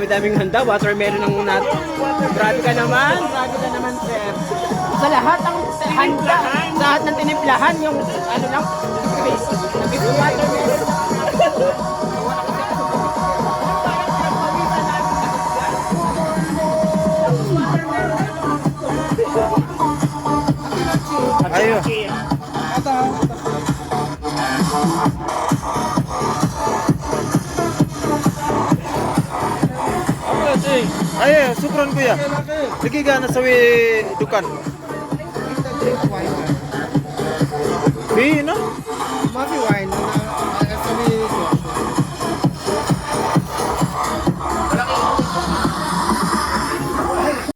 dami-daming handa. Watermelon ang natin. Grabe ka naman, sir. Sa lahat ng handa, sa lahat ng tinimplahan, yung ano lang, watermelon. Ayo. Ayo, sukron kuya. Lagi ka na sawi dukan. Bi, no? Mafi wine na